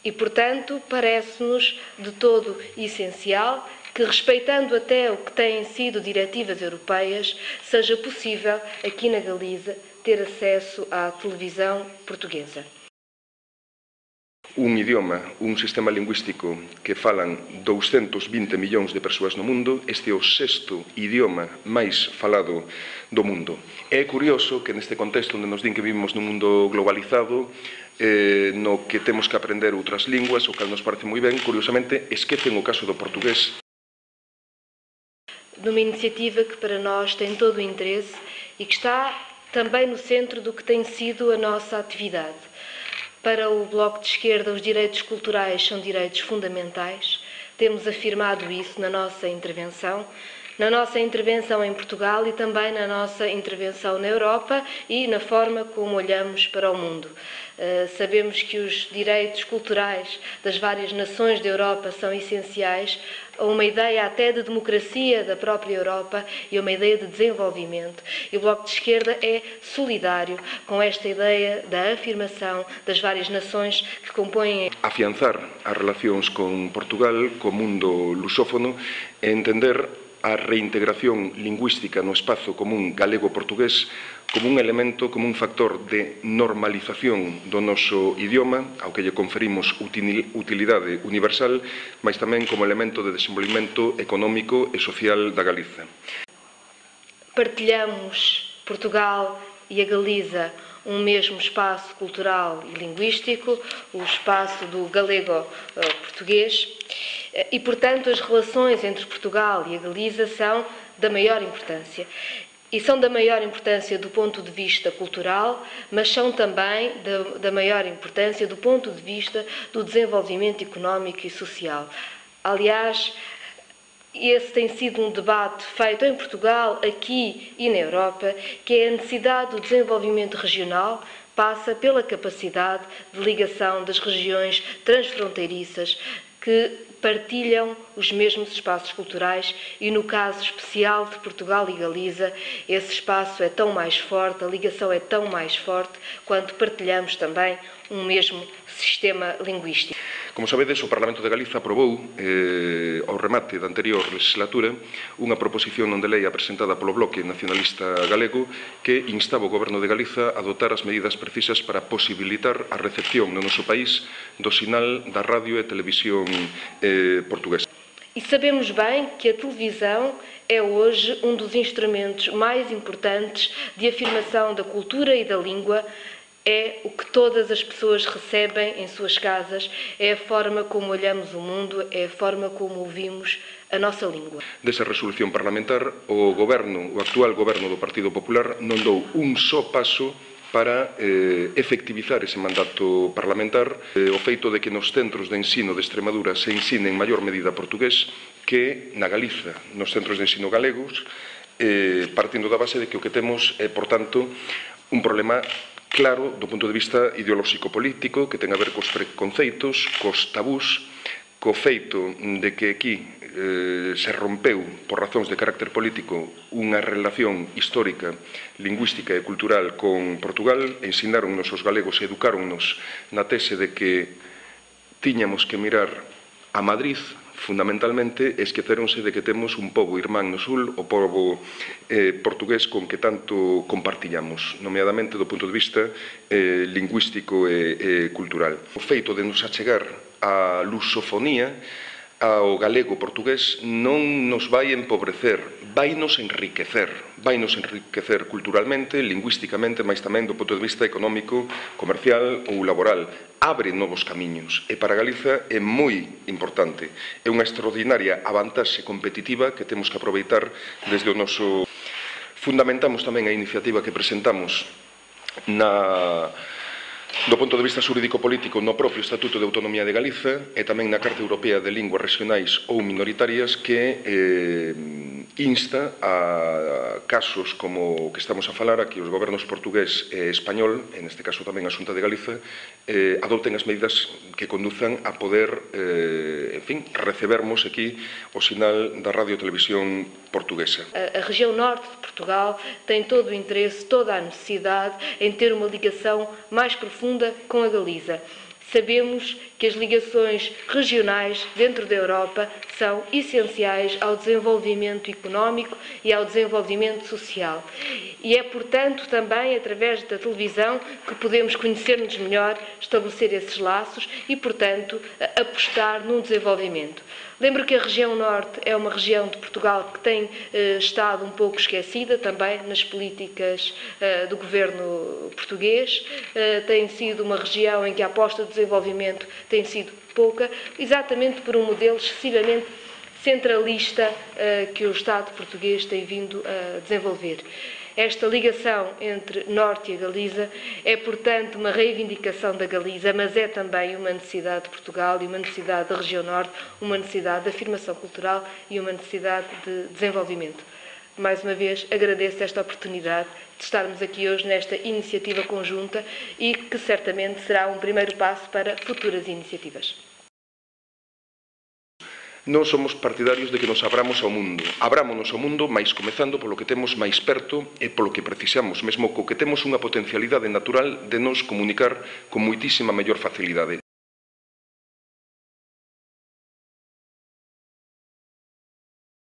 E, portanto, parece-nos de todo essencial que, respeitando até o que têm sido diretivas europeias, seja possível, aqui na Galiza, ter acesso à televisão portuguesa. Un idioma, un sistema lingüístico que falan 220 millóns de persoas no mundo, este é o sexto idioma máis falado do mundo. É curioso que neste contexto onde nos din que vivimos nun mundo globalizado, no que temos que aprender outras linguas, o cal nos parece moi ben, curiosamente, esquecen o caso do portugués. Numa iniciativa que para nós tem todo o interesse e que está também no centro do que tem sido a nossa atividade. Para o Bloco de Esquerda, os direitos culturais são direitos fundamentais. Temos afirmado isso na nossa intervenção em Portugal e também na nossa intervenção na Europa e na forma como olhamos para o mundo. Sabemos que os direitos culturais das várias nações da Europa são essenciais a uma ideia até de democracia da própria Europa e a uma ideia de desenvolvimento. E o Bloco de Esquerda é solidário com esta ideia da afirmação das várias nações que compõem. Afianzar as relacións con Portugal, co mundo lusófono, e entender a reintegración lingüística no espazo común galego-portugués como un elemento, como un factor de normalización do noso idioma, ao que lle conferimos utilidade universal, mas tamén como elemento de desenvolvimento económico e social da Galiza. Partilhamos Portugal e a Galiza um mesmo espaço cultural e linguístico, o espaço do galego-português, e, portanto, as relações entre Portugal e a Galiza são da maior importância. E são da maior importância do ponto de vista cultural, mas são também da maior importância do ponto de vista do desenvolvimento económico e social. Aliás, esse tem sido um debate feito em Portugal, aqui e na Europa, que é a necessidade do desenvolvimento regional passa pela capacidade de ligação das regiões transfronteiriças que partilham os mesmos espaços culturais e, no caso especial de Portugal e Galiza, esse espaço é tão mais forte, a ligação é tão mais forte, quanto partilhamos também um mesmo sistema linguístico. Como sabedes, o Parlamento de Galiza aprobou, ao remate da anterior legislatura, unha proposición non de lei apresentada polo Bloque Nacionalista Galego que instaba o Goberno de Galiza a adotar as medidas precisas para posibilitar a recepción no noso país do sinal da radio e televisión portuguesa. E sabemos bem que a televisão é hoje um dos instrumentos mais importantes de afirmação da cultura e da língua. É o que todas as pessoas recebem em suas casas, é a forma como olhamos o mundo, é a forma como ouvimos a nossa língua. Desa resolución parlamentar, o actual goberno do Partido Popular non dou un só paso para efectivizar ese mandato parlamentar, o feito de que nos centros de ensino de Extremadura se ensine en maior medida portugués que na Galiza, nos centros de ensino galegos, partindo da base de que o que temos é, por tanto, un problema claro do punto de vista ideolóxico-político que ten a ver cos preconceitos, cos tabús, co feito de que aquí se rompeu por razóns de carácter político unha relación histórica, lingüística e cultural con Portugal, ensinaronnos os galegos e educaronnos na tese de que tiñamos que mirar a Madrid, fundamentalmente esqueceronse de que temos un pobo irmán no sul, o pobo portugués con que tanto compartillamos, nomeadamente do punto de vista lingüístico e cultural. O feito de nos achegar á lusofonía, ao galego-portugués, non nos vai empobrecer, vai nos enriquecer culturalmente, lingüísticamente, mas tamén do punto de vista económico, comercial ou laboral. Abre novos camiños e para Galiza é moi importante. É unha extraordinaria avantaxe competitiva que temos que aproveitar desde o noso. Fundamentamos tamén a iniciativa que presentamos do punto de vista xurídico-político no propio Estatuto de Autonomía de Galiza e tamén na Carta Europea de Linguas Regionais ou Minoritarias que insta a casos como o que estamos a falar, a que os gobernos portugués e español, en este caso tamén a Xunta de Galiza, adopten as medidas que conduzan a poder, recebermos aquí o sinal da radio e televisión portuguesa. A região norte de Portugal tem todo o interesse, toda a necessidade em ter uma ligação mais profunda com a Galiza. Sabemos que as ligações regionais dentro da Europa são essenciais ao desenvolvimento económico e ao desenvolvimento social. E é, portanto, também através da televisão que podemos conhecer-nos melhor, estabelecer esses laços e, portanto, apostar num desenvolvimento. Lembro que a região norte é uma região de Portugal que tem estado um pouco esquecida também nas políticas do governo português. Tem sido uma região em que a aposta de desenvolvimento tem sido pouca, exatamente por um modelo excessivamente centralista que o Estado português tem vindo a desenvolver. Esta ligação entre Norte e a Galiza é, portanto, uma reivindicação da Galiza, mas é também uma necessidade de Portugal e uma necessidade da região Norte, uma necessidade de afirmação cultural e uma necessidade de desenvolvimento. Mais uma vez, agradeço esta oportunidade de estarmos aqui hoje nesta iniciativa conjunta e que certamente será um primeiro passo para futuras iniciativas. Non somos partidarios de que nos abramos ao mundo. Abrámonos ao mundo, mais comezando polo que temos máis perto e polo que precisamos, mesmo co que temos unha potencialidade natural de nos comunicar con moitísima mellor facilidade.